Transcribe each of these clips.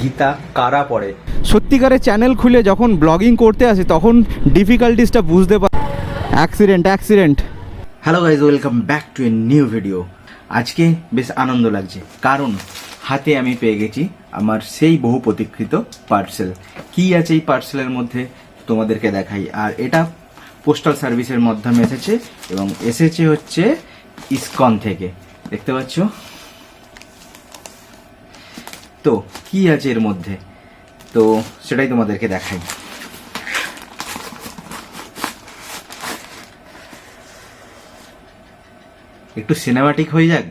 গীতা কারা পড়ে। সত্যিকারের চ্যানেল খুলে যখন ব্লগিং করতে আসে তখন ডিফিকাল্টিসটা বুঝতে পারে। Accident. Hello guys, welcome back to a new video. আজকে বেশ আনন্দ লাগছে, কারণ হাতে আমি পেয়ে গেছি আমার সেই বহু প্রতীক্ষিত পার্সেল। কি আছে এই পার্সেলের মধ্যে তোমাদেরকে দেখাই। আর এটা পোস্টাল সার্ভিসের মাধ্যমে এসেছে এবং এসেছে হচ্ছে ইসকন থেকে, দেখতে পাচ্ছ। তো কি আছে এর মধ্যে, তো সেটাই তোমাদেরকে দেখাই। একটু সিনেমাটিক হয়ে যাক।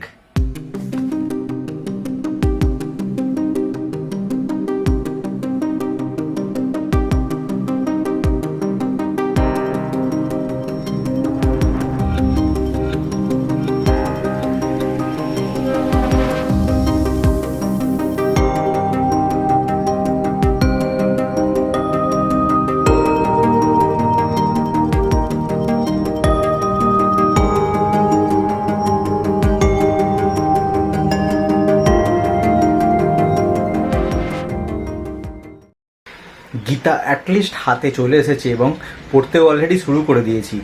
গীতা অ্যাটলিস্ট হাতে চলে এসেছে এবং পড়তেও অলরেডি শুরু করে দিয়েছি।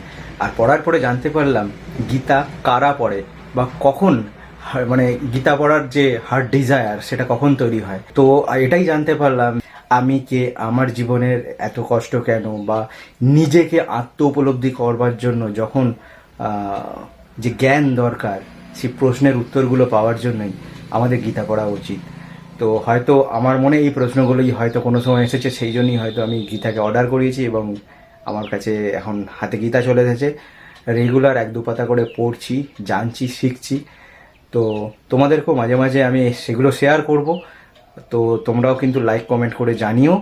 আর পড়ার পরে জানতে পারলাম গীতা কারা পড়ে বা কখন, মানে গীতা পড়ার যে হার্ট ডিজায়ার সেটা কখন তৈরি হয়। তো এটাই জানতে পারলাম আমি কে, আমার জীবনের এত কষ্ট কেন, বা নিজেকে আত্ম উপলব্ধি করবার জন্য যখন যে জ্ঞান দরকার সেই প্রশ্নের উত্তরগুলো পাওয়ার জন্যই আমাদের গীতা পড়া উচিত। তো হয়তো আমার মনে এই প্রশ্নগুলোই হয়তো কোনো সময় এসেছে, সেই জন্যই হয়তো আমি গীতাকে অর্ডার করিয়েছি এবং আমার কাছে এখন হাতে গীতা চলে এসেছে। রেগুলার 1-2 পাতা করে পড়ছি, জানছি, শিখছি। তো তোমাদেরকেও মাঝে মাঝে আমি সেগুলো শেয়ার করব। তো তোমরাও কিন্তু লাইক কমেন্ট করে জানিও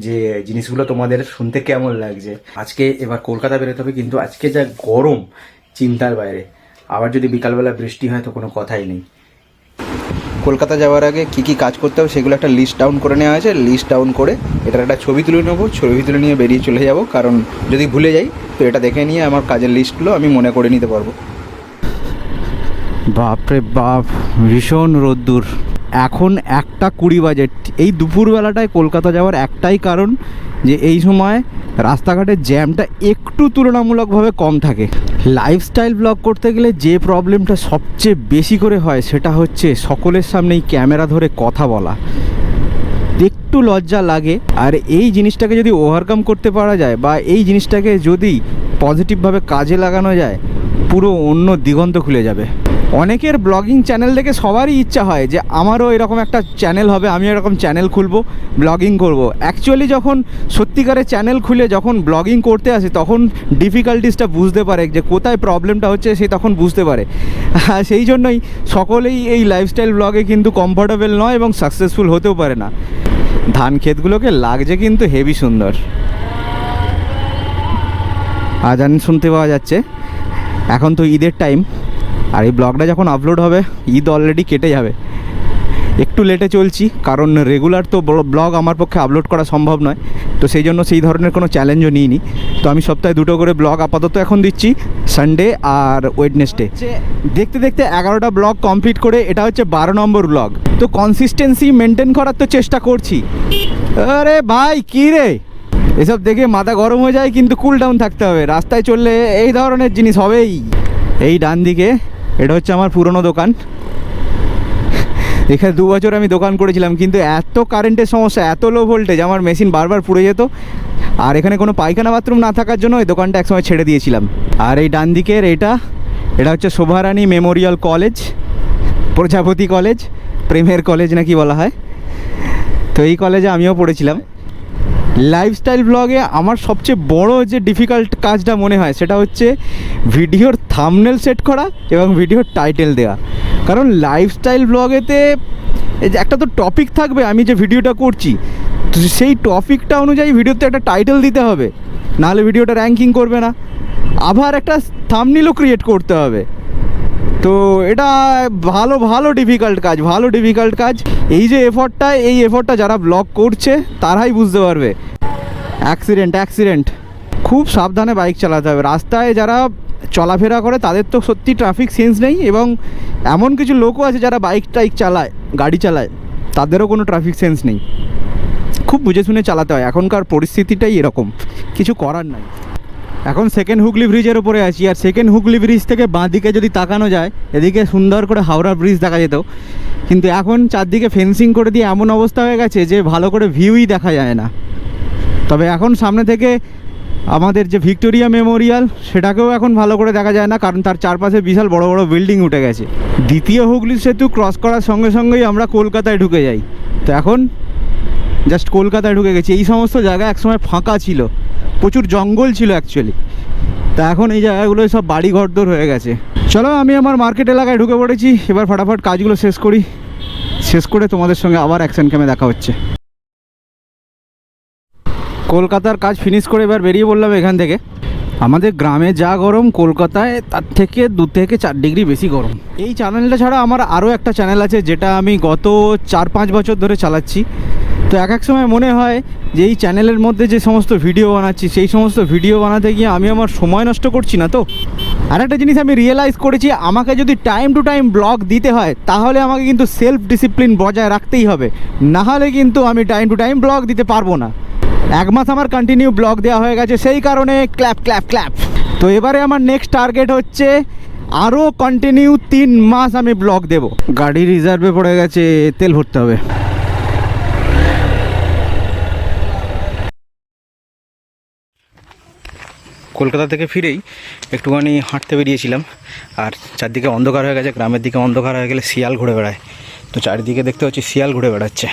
যে জিনিসগুলো তোমাদের শুনতে কেমন লাগছে। আজকে এবার কলকাতা বেরোতে হবে, কিন্তু আজকে যা গরম চিন্তার বাইরে। আবার যদি বিকালবেলা বৃষ্টি হয় তো কোনো কথাই নেই। কলকাতা যাওয়ার আগে কি কি কাজ করতে হবে সেগুলো একটা লিস্ট ডাউন করে নেওয়া হয়েছে। লিস্ট ডাউন করে এটার একটা ছবি তুলে নেবো, ছবি তুলে নিয়ে বেরিয়ে চলে যাব, কারণ যদি ভুলে যাই তো এটা দেখে নিয়ে আমার কাজের লিস্টগুলো আমি মনে করে নিতে পারবো। বাপরে বাপ, ভীষণ রোদ্দুর। এখন 1:20 বাজে। এই দুপুরবেলাটায় কলকাতা যাওয়ার একটাই কারণ যে এই সময় রাস্তাঘাটের জ্যামটা একটু তুলনামূলকভাবে কম থাকে। লাইফস্টাইল ব্লগ করতে গেলে যে প্রবলেমটা সবচেয়ে বেশি করে হয় সেটা হচ্ছে সকলের সামনেই ক্যামেরা ধরে কথা বলা। একটু লজ্জা লাগে। আর এই জিনিসটাকে যদি ওভারকাম করতে পারা যায় বা এই জিনিসটাকে যদি পজিটিভভাবে কাজে লাগানো যায়, পুরো অন্য দিগন্ত খুলে যাবে। অনেকের ব্লগিং চ্যানেল দেখে সবারই ইচ্ছা হয় যে আমারও এরকম একটা চ্যানেল হবে, আমিও এরকম চ্যানেল খুলবো, ব্লগিং করব। অ্যাকচুয়ালি যখন সত্যিকারের চ্যানেল খুলে যখন ব্লগিং করতে আসে তখন ডিফিকাল্টিসটা বুঝতে পারে, যে কোথায় প্রবলেমটা হচ্ছে সে তখন বুঝতে পারে। সেই জন্যই সকলেই এই লাইফস্টাইল ব্লগে কিন্তু কমফোর্টেবল নয় এবং সাকসেসফুল হতেও পারে না। ধান ক্ষেতগুলোকে লাগছে কিন্তু হেভি সুন্দর। আজান শুনতে পাওয়া যাচ্ছে। এখন তো ঈদের টাইম, আর এই ব্লগটা যখন আপলোড হবে ঈদ অলরেডি কেটে যাবে। একটু লেটে চলছি, কারণ রেগুলার তো ব্লগ আমার পক্ষে আপলোড করা সম্ভব নয়। তো সেই জন্য সেই ধরনের কোনো চ্যালেঞ্জও নিইনি। তো আমি সপ্তাহে 2টো করে ব্লগ আপাতত এখন দিচ্ছি, সানডে আর ওয়েডনেসডে। দেখতে দেখতে 11টা ব্লগ কমপ্লিট করে এটা হচ্ছে 12 নম্বর ব্লগ। তো কনসিস্টেন্সি মেনটেন করার তো চেষ্টা করছি। আরে ভাই কী রে, এসব দেখে মাথা গরম হয়ে যায়, কিন্তু কুল ডাউন থাকতে হবে। রাস্তায় চললে এই ধরনের জিনিস হবেই। এই ডান দিকে এটা হচ্ছে আমার পুরনো দোকান। এখানে 2 বছর আমি দোকান করেছিলাম, কিন্তু এত কারেন্টের সমস্যা, এত লো ভোল্টেজ, আমার মেশিন বারবার পুড়ে যেত। আর এখানে কোনো পায়খানা বাথরুম না থাকার জন্য এই দোকানটা একসময় ছেড়ে দিয়েছিলাম। আর এই ডান দিকের এটা হচ্ছে শোভারানী মেমোরিয়াল কলেজ, প্রজাপতি কলেজ, প্রেমের কলেজ নাকি বলা হয়। তো এই কলেজে আমিও পড়েছিলাম। লাইফস্টাইল ব্লগে আমার সবচেয়ে বড় যে ডিফিকাল্ট কাজটা মনে হয় সেটা হচ্ছে ভিডিওর থাম্বনেল সেট করা এবং ভিডিওর টাইটেল দেওয়া। কারণ লাইফস্টাইল ব্লগেতে একটা তো টপিক থাকবে, আমি যে ভিডিওটা করছি তো সেই টপিকটা অনুযায়ী ভিডিওতে একটা টাইটেল দিতে হবে, নাহলে ভিডিওটা র্যাঙ্কিং করবে না। আবার একটা থাম্বনেলও ক্রিয়েট করতে হবে। তো এটা ভালো ডিফিকাল্ট কাজ। এই যে এফর্টটা যারা ব্লগ করছে তারাই বুঝতে পারবে। অ্যাক্সিডেন্ট। খুব সাবধানে বাইক চালাতে হবে। রাস্তায় যারা চলাফেরা করে তাদের তো সত্যি ট্রাফিক সেন্স নেই, এবং এমন কিছু লোকও আছে যারা বাইক চালায়, গাড়ি চালায়, তাদেরও কোনো ট্রাফিক সেন্স নেই। খুব বুঝে শুনে চালাতে হয়, এখনকার পরিস্থিতিটাই এরকম, কিছু করার নাই। এখন সেকেন্ড হুগলি ব্রিজের ওপরে আছি, আর সেকেন্ড হুগলি ব্রিজ থেকে বাঁ দিকে যদি তাকানো যায় এদিকে সুন্দর করে হাওড়া ব্রিজ দেখা যেত, কিন্তু এখন চারদিকে ফেন্সিং করে দিয়ে এমন অবস্থা হয়ে গেছে যে ভালো করে ভিউই দেখা যায় না। তবে এখন সামনে থেকে আমাদের যে ভিক্টোরিয়া মেমোরিয়াল সেটাকেও এখন ভালো করে দেখা যায় না, কারণ তার চারপাশে বিশাল বড় বড় বিল্ডিং উঠে গেছে। দ্বিতীয় হুগলি সেতু ক্রস করার সঙ্গে সঙ্গেই আমরা কলকাতায় ঢুকে যাই। তো এখন জাস্ট কলকাতায় ঢুকে গেছি। এই সমস্ত জায়গা একসময় ফাঁকা ছিল, প্রচুর জঙ্গল ছিল অ্যাকচুয়ালি, তা এখন এই জায়গাগুলো সব বাড়ি ঘরদোর হয়ে গেছে। চলো, আমি আমার মার্কেট এলাকায় ঢুকে পড়েছি, এবার ফটাফট কাজগুলো শেষ করি, শেষ করে তোমাদের সঙ্গে আবার অ্যাকশন ক্যামে দেখা হচ্ছে। কলকাতার কাজ ফিনিশ করে এবার বেরিয়ে পড়লাম এখান থেকে। আমাদের গ্রামে যা গরম, কলকাতায় তার থেকে 2 থেকে 4 ডিগ্রি বেশি গরম। এই চ্যানেলটা ছাড়া আমার আরও একটা চ্যানেল আছে যেটা আমি গত 4-5 বছর ধরে চালাচ্ছি। তো এক সময় মনে হয় যে এই চ্যানেলের মধ্যে যে সমস্ত ভিডিও বানাচ্ছি সেই সমস্ত ভিডিও বানাতে গিয়ে আমি আমার সময় নষ্ট করছি না। তো আর একটা জিনিস আমি রিয়েলাইজ করেছি, আমাকে যদি টাইম টু টাইম ব্লগ দিতে হয় তাহলে আমাকে কিন্তু সেলফ ডিসিপ্লিন বজায় রাখতেই হবে, না হলে কিন্তু আমি টাইম টু টাইম ব্লগ দিতে পারবো না। 1 মাস আমার কন্টিনিউ ব্লগ দেওয়া হয়ে গেছে, সেই কারণে ক্ল্যাপ ক্ল্যাপ ক্ল্যাপ। তো এবারে আমার নেক্সট টার্গেট হচ্ছে আরও কন্টিনিউ 3 মাস আমি ব্লগ দেব। গাড়ি রিজার্ভে পড়ে গেছে, তেল ভরতে হবে। কলকাতা থেকে ফিরেই একটুখানি হাঁটতে বেরিয়েছিলাম, আর চারদিকে অন্ধকার হয়ে গেছে। গ্রামের দিকে অন্ধকার হয়ে গেলে শিয়াল ঘুরে বেড়ায়, তো চারিদিকে দেখতে পাচ্ছি শিয়াল ঘুরে বেড়াচ্ছে।